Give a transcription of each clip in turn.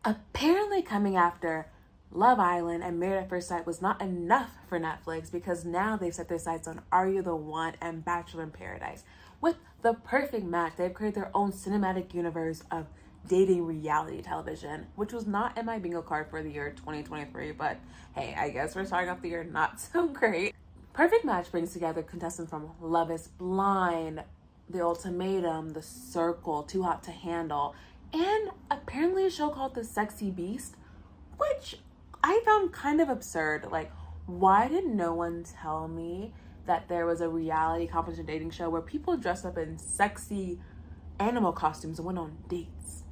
Apparently coming after Love Island and Married at First Sight was not enough for Netflix, because now they've set their sights on Are You the One and Bachelor in Paradise. With The Perfect Match, they've created their own cinematic universe of dating reality television, which was not in my bingo card for the year 2023, but hey, I guess we're starting off the year not so great. Perfect Match brings together contestants from Love is Blind, The Ultimatum, The Circle, Too Hot to Handle, and apparently a show called The Sexy Beast, which I found kind of absurd. Like, why did no one tell me that there was a reality competition dating show where people dressed up in sexy animal costumes and went on dates?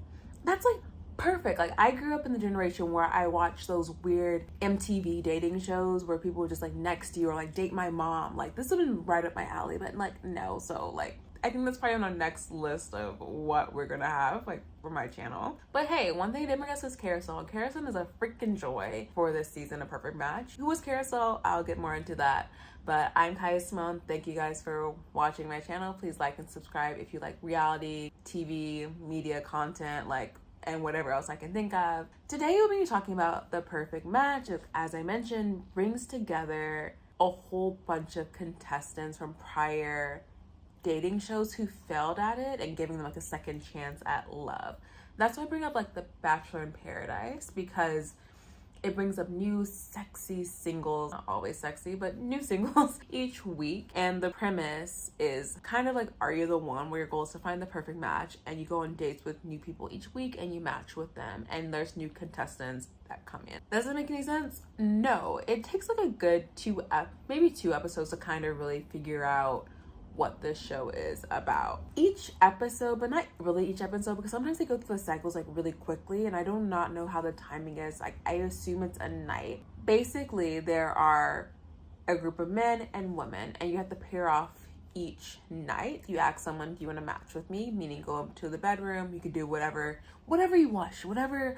That's like perfect. Like, I grew up in the generation where I watched those weird MTV dating shows where people were just like next to you, or like Date My Mom. Like, this would have been right up my alley, but like, no. So like, I think that's probably on our next list of what we're gonna have, like, for my channel. But hey, one thing I did bring us is Carousel. Carousel is a freaking joy for this season of Perfect Match. Who was Carousel? I'll get more into that. But I'm Kaya Simone. Thank you guys for watching my channel. Please like and subscribe if you like reality, TV, media content, like, and whatever else I can think of. Today we'll be talking about The Perfect Match. As I mentioned, brings together a whole bunch of contestants from prior dating shows who failed at it and giving them like a second chance at love. That's why I bring up like The Bachelor in Paradise, because it brings up new sexy singles, not always sexy, but new singles each week. And the premise is kind of like Are You the One, where your goal is to find the perfect match, and you go on dates with new people each week and you match with them, and there's new contestants that come in. Does it make any sense? No. It takes like a good maybe two episodes to kind of really figure out what this show is about. Each episode, but not really each episode, because sometimes they go through the cycles like really quickly, and I do not know how the timing is. Like, I assume it's a night. Basically, there are a group of men and women, and you have to pair off each night. You ask someone, do you want to match with me? Meaning go up to the bedroom. You could do whatever you wish, whatever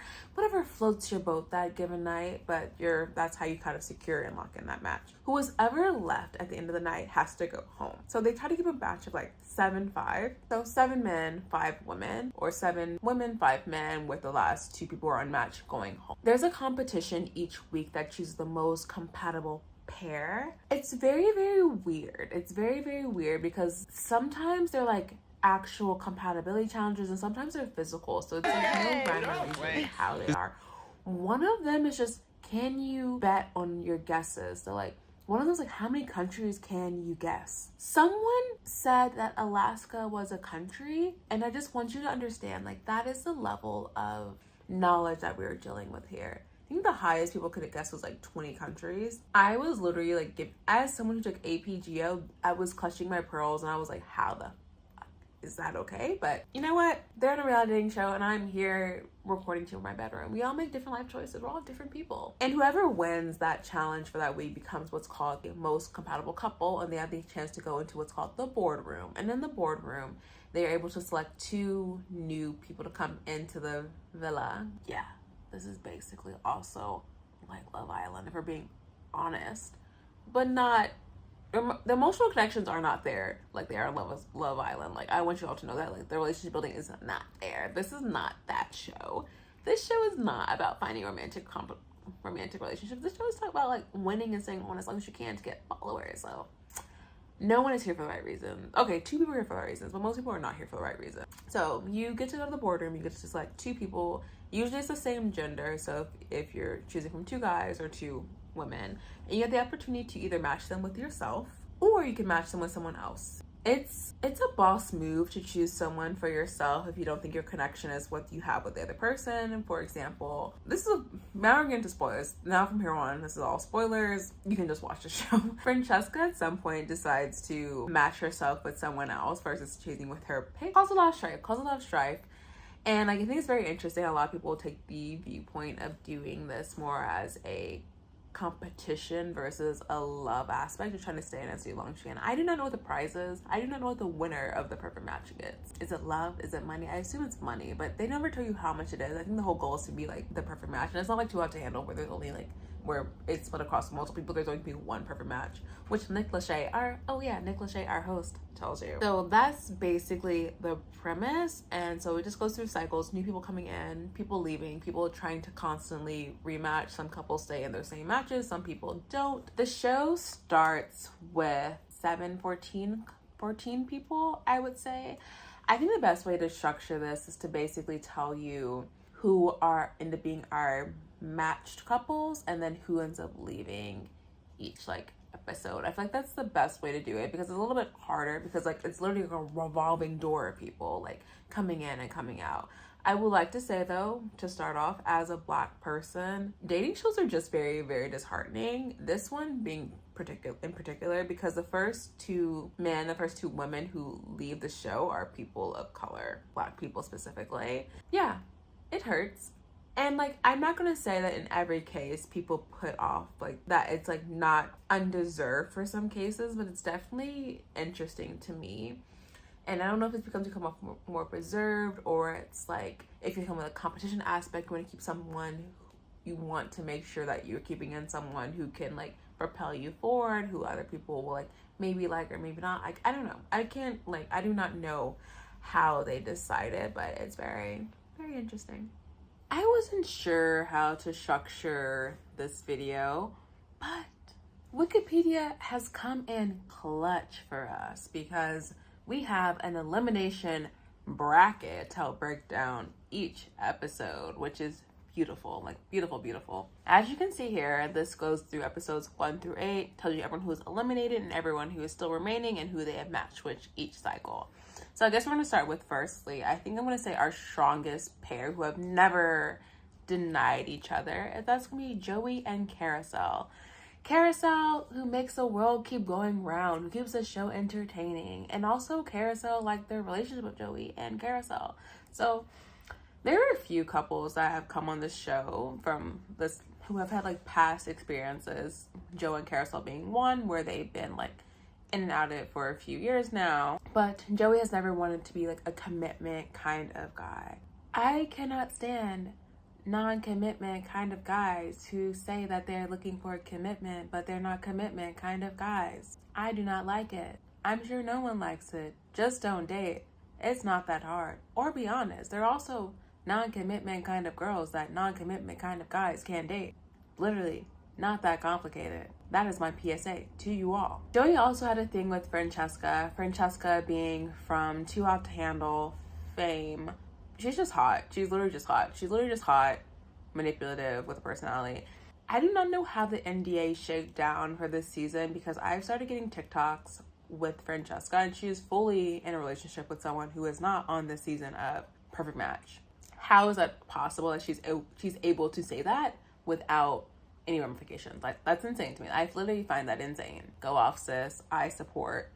floats your boat that given night, but that's how you kind of secure and lock in that match. Who was ever left at the end of the night has to go home. So they try to keep a batch of like 7-5. So 7 men, 5 women, or 7 women, 5 men, with the last 2 people who are unmatched going home. There's a competition each week that chooses the most compatible pair. It's very, very weird. It's very, very weird, because sometimes they're like actual compatibility challenges and sometimes they're physical. So it's like no rhyme or reason how they are. One of them is just, can you bet on your guesses? So like, one of those, like, how many countries can you guess? Someone said that Alaska was a country, and I just want you to understand, like, that is the level of knowledge that we're dealing with here. I think the highest people could have guessed was like 20 countries. I was literally like, as someone who took APGO, I was clutching my pearls and I was like, how the fuck is that okay? But you know what? They're in a reality dating show and I'm here recording to you in my bedroom. We all make different life choices. We're all different people. And whoever wins that challenge for that week becomes what's called the most compatible couple, and they have the chance to go into what's called the boardroom. And in the boardroom, they are able to select 2 new people to come into the villa. Yeah. This is basically also like Love Island, if we're being honest, but not, the emotional connections are not there like they are in Love Island. Like, I want you all to know that, like, the relationship building is not there. This is not that show. This show is not about finding romantic relationships. This show is talking about like winning and staying on as long as you can to get followers. So no one is here for the right reason. Okay, 2 people are here for the right reasons, but most people are not here for the right reason. So you get to go to the boardroom, you get to select 2 people. Usually it's the same gender, so if you're choosing from 2 guys or 2 women, and you have the opportunity to either match them with yourself or you can match them with someone else. It's a boss move to choose someone for yourself if you don't think your connection is what you have with the other person. And for example, now we're getting into spoilers. Now from here on, this is all spoilers. You can just watch the show. Francesca at some point decides to match herself with someone else versus choosing with her pick. Causes a lot of strife. And I think it's very interesting. A lot of people take the viewpoint of doing this more as a competition versus a love aspect. You're trying to stay in as long as you can. I do not know what the prize is. I do not know what the winner of the perfect match gets. Is it love? Is it money? I assume it's money, but they never tell you how much it is. I think the whole goal is to be like the perfect match, and it's not like Too Hot to Handle where there's only like where it's split across multiple people, there's going to be one perfect match, which Nick Lachey, our host, tells you. So that's basically the premise. And so it just goes through cycles, new people coming in, people leaving, people trying to constantly rematch. Some couples stay in their same matches, some people don't. The show starts with 14 people, I would say. I think the best way to structure this is to basically tell you who end up being our matched couples and then who ends up leaving each like episode. I feel like that's the best way to do it, because it's a little bit harder, because like it's literally like a revolving door of people like coming in and coming out. I would like to say though, to start off, as a Black person, dating shows are just very, very disheartening. This one being in particular, because the first two women who leave the show are people of color, Black people specifically. Yeah, it hurts. And like, I'm not gonna say that in every case people put off like that it's like not undeserved for some cases, but it's definitely interesting to me. And I don't know if it's because you come off more reserved, or it's like if you come with a competition aspect, you want to keep someone, you want to make sure that you're keeping in someone who can like propel you forward, who other people will like maybe like or maybe not. Like, I don't know. I do not know how they decided, but it's very, very interesting. I wasn't sure how to structure this video, but Wikipedia has come in clutch for us, because we have an elimination bracket to help break down each episode, which is beautiful, like beautiful, beautiful. As you can see here, this goes through episodes 1 through 8, tells you everyone who is eliminated and everyone who is still remaining and who they have matched with each cycle. So I guess we're going to start with, firstly, I think I'm going to say our strongest pair who have never denied each other. That's going to be Joey and Carousel. Carousel, who makes the world keep going round, who keeps the show entertaining, and also Carousel, like their relationship with Joey and Carousel. So there are a few couples that have come on this show from this who have had like past experiences, Joe and Carousel being one, where they've been like in and out of it for a few years now. But Joey has never wanted to be like a commitment kind of guy. I cannot stand non-commitment kind of guys who say that they're looking for a commitment, but they're not commitment kind of guys. I do not like it. I'm sure no one likes it. Just don't date. It's not that hard. Or be honest, there are also non-commitment kind of girls that non-commitment kind of guys can't date. Literally, not that complicated. That is my PSA to you all. Joey also had a thing with Francesca. Francesca being from Too Hot to Handle fame. She's just hot. She's literally just hot, manipulative with a personality. I do not know how the NDA shake down for this season, because I've started getting TikToks with Francesca and she is fully in a relationship with someone who is not on this season of Perfect Match. How is that possible that she's able to say that without any ramifications? Like, that's insane to me. I literally find that insane. Go off, sis. I support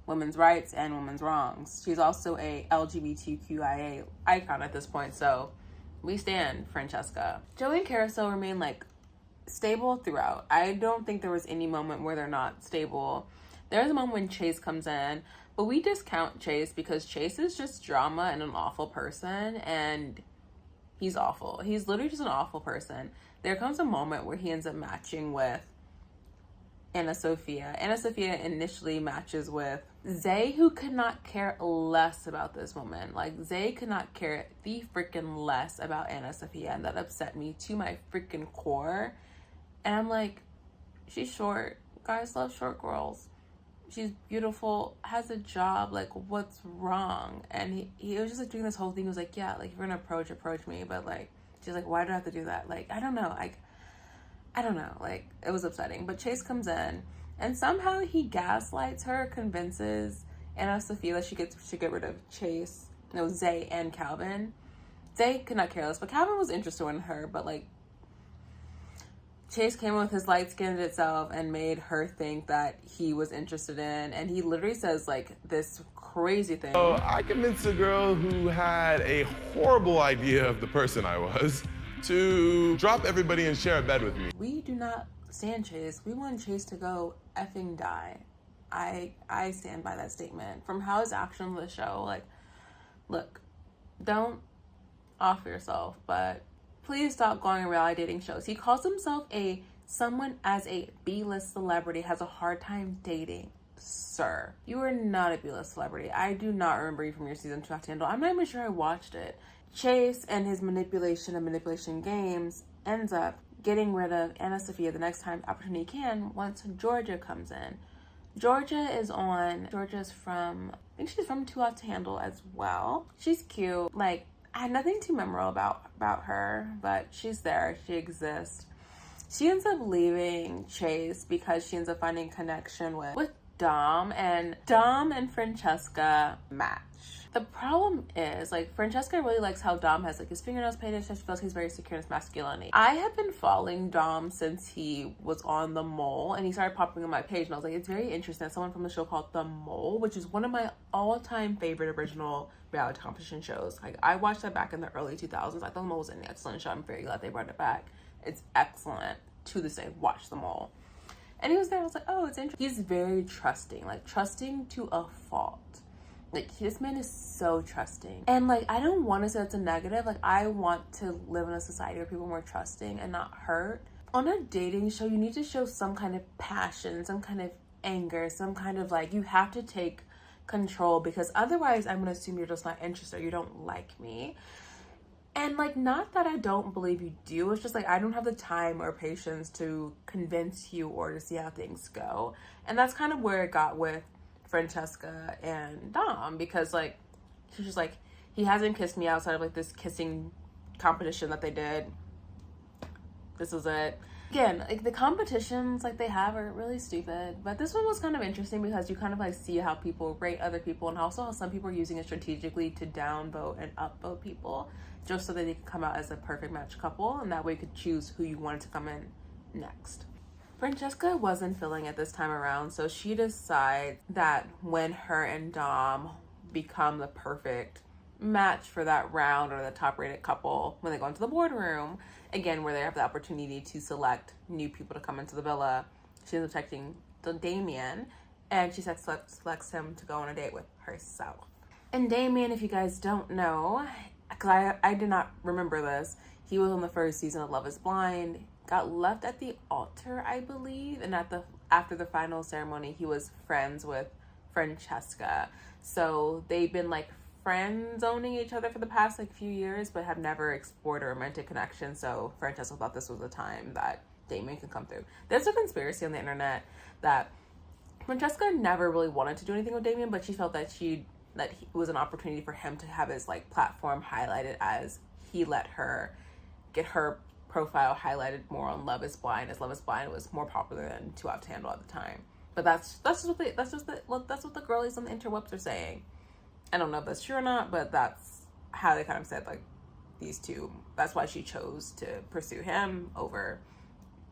women's rights and women's wrongs. She's also a LGBTQIA icon at this point, so we stand Francesca. Joey and Carousel remain like stable throughout. I don't think there was any moment where they're not stable. There's a moment when Chase comes in, but we discount Chase because Chase is just drama and an awful person, and he's awful. He's literally just an awful person. There comes a moment where he ends up matching with Anna-Sophia. Anna-Sophia initially matches with Zay, who could not care less about this woman. Like, Zay could not care the freaking less about Anna-Sophia, and that upset me to my freaking core. And I'm like, she's short. Guys love short girls. She's beautiful, has a job, like, what's wrong? And he was just like doing this whole thing. He was like, yeah, like, if you're gonna approach me, but like, she's like, why do I have to do that? Like, I don't know, like, it was upsetting. But Chase comes in, and somehow he gaslights her, convinces Anna-Sophia that she should get rid of Zay and Calvin. Zay could not care less, but Calvin was interested in her, but like, Chase came in with his light-skinned itself and made her think that he was interested in, and he literally says like this crazy thing. So I convinced a girl who had a horrible idea of the person I was to drop everybody and share a bed with me. We do not stand Chase. We want Chase to go effing die. I stand by that statement. From how his actions on the show, like, look, don't offer yourself, but please stop going on reality dating shows. He calls himself a someone as a B-list celebrity has a hard time dating. Sir, you are not a B-list celebrity. I do not remember you from your season 2 Handle. I'm not even sure I watched it. Chase and his manipulation and manipulation games ends up getting rid of Anna-Sophia the next time opportunity can once Georgia comes in. Georgia's from, I think she's from 2 Handle as well. She's cute. Like, I had nothing too memorable about her, but she's there. She exists. She ends up leaving Chase because she ends up finding connection with Dom and Francesca match. The problem is, like, Francesca really likes how Dom has, like, his fingernails painted, so she feels he's very secure in his masculinity. I have been following Dom since he was on The Mole, and he started popping on my page, and I was like, it's very interesting that someone from the show called The Mole, which is one of my all-time favorite original reality competition shows. Like, I watched that back in the early 2000s. I thought The Mole was an excellent show. I'm very glad they brought it back. It's excellent. To this day, watch The Mole. And he was there, I was like, oh, it's interesting. He's very trusting, like, trusting to a fault. Like, this man is so trusting. And, like, I don't want to say it's a negative. Like, I want to live in a society where people are more trusting and not hurt. On a dating show, you need to show some kind of passion, some kind of anger, some kind of, like, you have to take control, because otherwise I'm going to assume you're just not interested, you don't like me. And, like, not that I don't believe you do, it's just, like, I don't have the time or patience to convince you or to see how things go. And that's kind of where it got with Francesca and Dom, because, like, she's just like, he hasn't kissed me outside of, like, this kissing competition that they did. This was it. Again, like, the competitions, like, they have are really stupid, but this one was kind of interesting because you kind of, like, see how people rate other people, and also how some people are using it strategically to downvote and upvote people just so that they can come out as a perfect match couple, and that way you could choose who you wanted to come in next. Francesca wasn't feeling it this time around, so she decides that when her and Dom become the perfect match for that round, or the top rated couple, when they go into the boardroom, again, where they have the opportunity to select new people to come into the villa, she ends up texting Damien, and she selects him to go on a date with herself. And Damien, if you guys don't know, because I did not remember this, he was on the first season of Love is Blind, got left at the altar, I believe, and after the final ceremony, he was friends with Francesca. So they've been, like, friend zoning each other for the past, like, few years, but have never explored a romantic connection. So Francesca thought this was the time that Damien could come through. There's a conspiracy on the internet that Francesca never really wanted to do anything with Damien, but she felt that it was an opportunity for him to have his, like, platform highlighted, as he let her get her profile highlighted more on Love is Blind, as Love is Blind was more popular than 2 Handle at the time. But that's what the girlies on the interwebs are saying. I don't know if that's true or not, but that's how they kind of said, like, these two. That's why she chose to pursue him over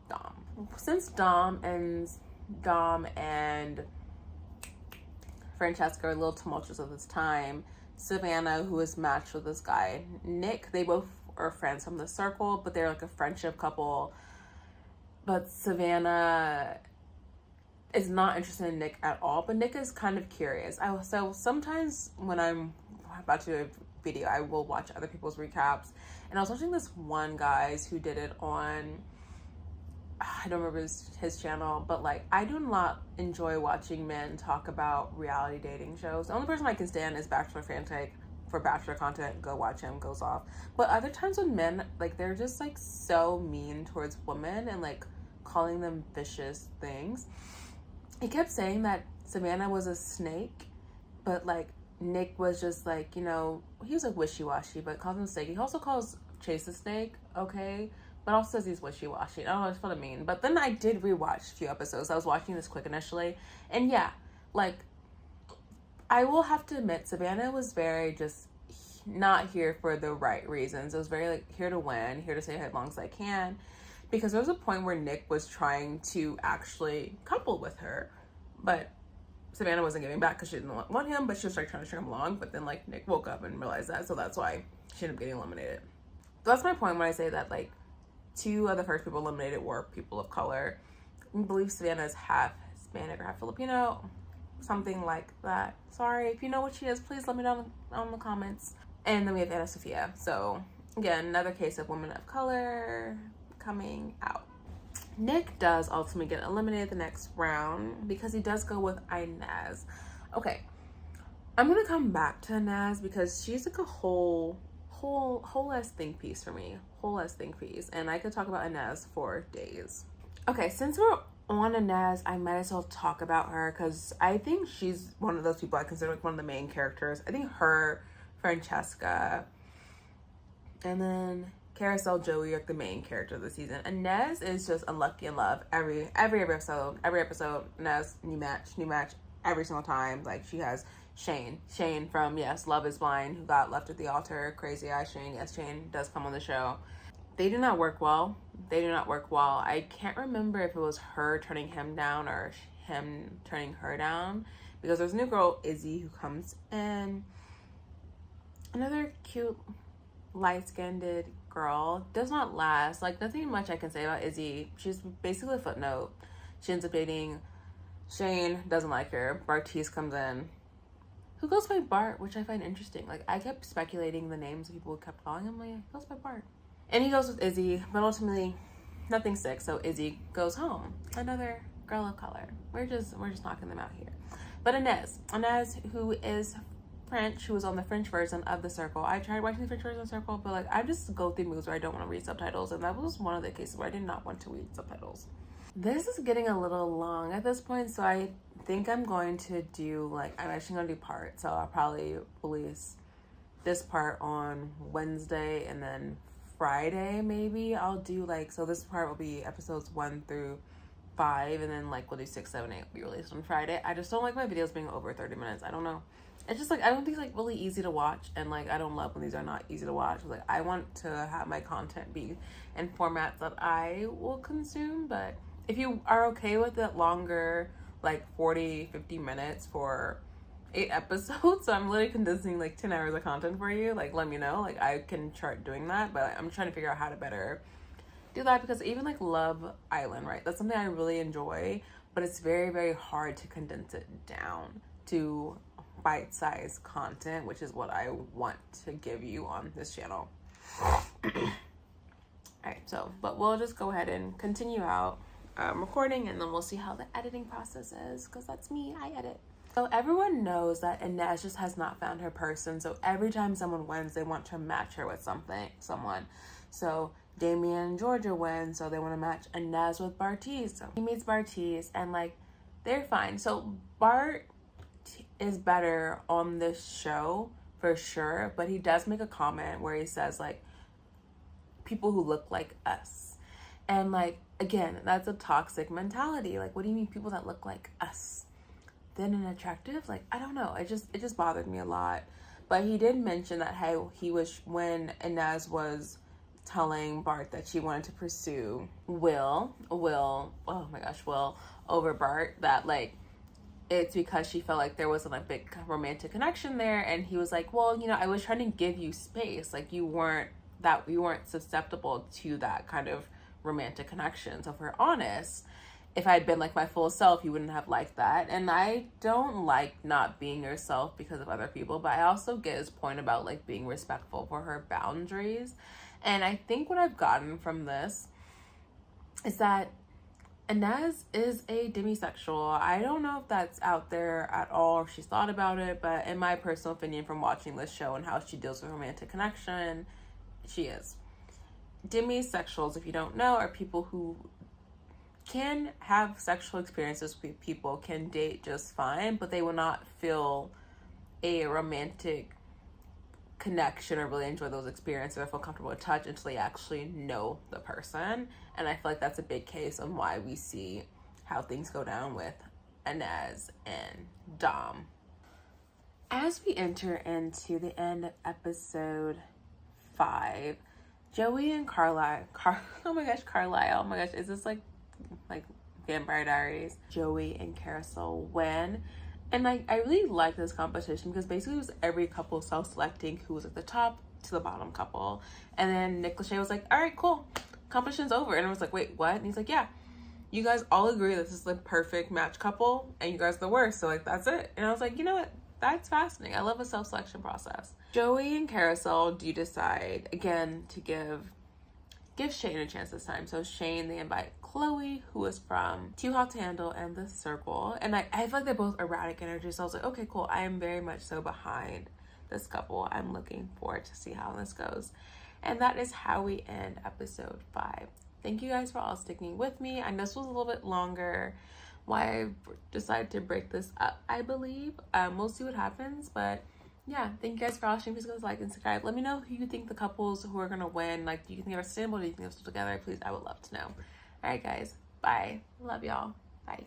Dom. Since Dom and Francesca are a little tumultuous at this time, Savanna, who is matched with this guy, Nick, they both are friends from the circle, but they're, like, a friendship couple. But Savanna is not interested in Nick at all, but Nick is kind of curious. So sometimes when I'm about to do a video, I will watch other people's recaps, and I was watching this one guy's who did it on, I don't remember his channel, but, like, I do not enjoy watching men talk about reality dating shows. The only person I can stand is Bachelor Fanatic. For Bachelor content, go watch him, goes off. But other times when men, like, they're just, like, so mean towards women and, like, calling them vicious things. He kept saying that Savanna was a snake, but, like, Nick was just, like, you know, he was, like, wishy-washy, but calls him a snake. He also calls Chase a snake, okay? But also says he's wishy-washy. I don't know, that's what I mean. But then I did rewatch a few episodes. I was watching this quick initially, and yeah, like, I will have to admit, Savanna was very just not here for the right reasons. It was very, like, here to win, here to stay as long as I can. Because there was a point where Nick was trying to actually couple with her, but Savanna wasn't giving back because she didn't want him, but she was, like, trying to string him along. But then, like, Nick woke up and realized that, so that's why she ended up getting eliminated. So that's my point when I say that, like, 2 of the first people eliminated were people of color. I believe Savanna is half Hispanic or half Filipino. Something like that. Sorry, if you know what she is, please let me know in the comments. And then we have Anna-Sophia. So again, another case of women of color coming out. Nick does ultimately get eliminated the next round because he does go with Inez. Okay, I'm gonna come back to Inez because she's like a whole ass think piece for me. Whole ass think piece. And I could talk about Inez for days. Okay, since we're on Inez, I might as well talk about her because I think she's one of those people I consider like one of the main characters. I think her, Francesca, and then Carousel Joey are the main character of the season. Inez is just unlucky in love every episode. Inez, new match every single time. Like she has Shayne from Love Is Blind, who got left at the altar. Crazy Eye Shayne. Yes, Shayne does come on the show. They do not work well. I can't remember if it was her turning him down or him turning her down, because there's a new girl, Izzy, who comes in. Another cute, light-skinned girl. Does not last. Like, nothing much I can say about Izzy. She's basically a footnote. She ends up dating Shayne, doesn't like her. Bartise comes in, who goes by Bart, which I find interesting. Like, I kept speculating the names of people who kept calling him. Like, he goes by Bart. And he goes with Izzy, but ultimately nothing sticks, so Izzy goes home. Another girl of color. We're just knocking them out here. But Inez, who is French, who was on the French version of The Circle. I tried watching the French version of The Circle, but like I just go through moves where I don't want to read subtitles, and that was one of the cases where I did not want to read subtitles. This is getting a little long at this point, so I think I'm going to do I'm actually going to do parts. So I'll probably release this part on Wednesday, and then Friday maybe I'll do so this part will be episodes 1 through 5, and then we'll do 6, 7, 8 will be released on Friday. I just don't like my videos being over 30 minutes. I don't know. It's just I don't think it's really easy to watch, and I don't love when these are not easy to watch. I want to have my content be in formats that I will consume, but if you are okay with it longer, 40, 50 minutes for 8 episodes, so I'm literally condensing 10 hours of content for you, let me know. I can start doing that, but I'm trying to figure out how to better do that, because even Love Island, right, that's something I really enjoy, but it's very, very hard to condense it down to bite-sized content, which is what I want to give you on this channel. Alright, but we'll just go ahead and continue out recording, and then we'll see how the editing process is, because that's me, I edit. So everyone knows that Inez just has not found her person, so every time someone wins, they want to match her with someone. So Damien and Georgia win, so they want to match Inez with Bartise. So he meets Bartise, and they're fine. So Bart is better on this show for sure, but he does make a comment where he says people who look like us, and again, that's a toxic mentality. What do you mean people that look like us? Thin and attractive? I don't know. It just bothered me a lot. But he did mention that he was, when Inez was telling Bart that she wanted to pursue Will over Bart, that it's because she felt like there wasn't a big romantic connection there, and he was like, well, I was trying to give you space, you weren't susceptible to that kind of romantic connection. So if we're honest, if I had been my full self, you wouldn't have liked that. And I don't like not being yourself because of other people, but I also get his point about being respectful for her boundaries. And I think what I've gotten from this is that Inez is a demisexual. I don't know if that's out there at all, or if she's thought about it, but in my personal opinion from watching this show and how she deals with romantic connection, she is. Demisexuals, if you don't know, are people who can have sexual experiences with people, can date just fine, but they will not feel a romantic connection or really enjoy those experiences or feel comfortable with touch until they actually know the person. And I feel like that's a big case on why we see how things go down with Inez and Dom. As we enter into the end of episode 5, Joey and Carlisle, oh my gosh, is this like Vampire Diaries? Joey and Carousel win. And I really like this competition because basically it was every couple self-selecting who was at the top to the bottom couple. And then Nick Lachey was like, all right, cool, competition's over. And I was like, wait, what? And he's like, yeah, you guys all agree that this is the perfect match couple and you guys are the worst, so that's it. And I was like, you know what, that's fascinating. I love a self-selection process. Joey and Carousel do decide again to give give Shayne a chance this time. So Shayne, they invite Chloe, who is from Too Hot to Handle and The Circle. And I feel like they're both erratic energy. So I was like, okay, cool. I am very much so behind this couple. I'm looking forward to see how this goes. And that is how we end episode 5. Thank you guys for all sticking with me. I know this was a little bit longer. Why I decided to break this up, I believe. We'll see what happens, but yeah, thank you guys for watching. Please go like and subscribe. Let me know who you think the couples who are gonna win. Like, do you think they're sustainable? Do you think they're still together? Please, I would love to know. All right, guys. Bye. Love y'all. Bye.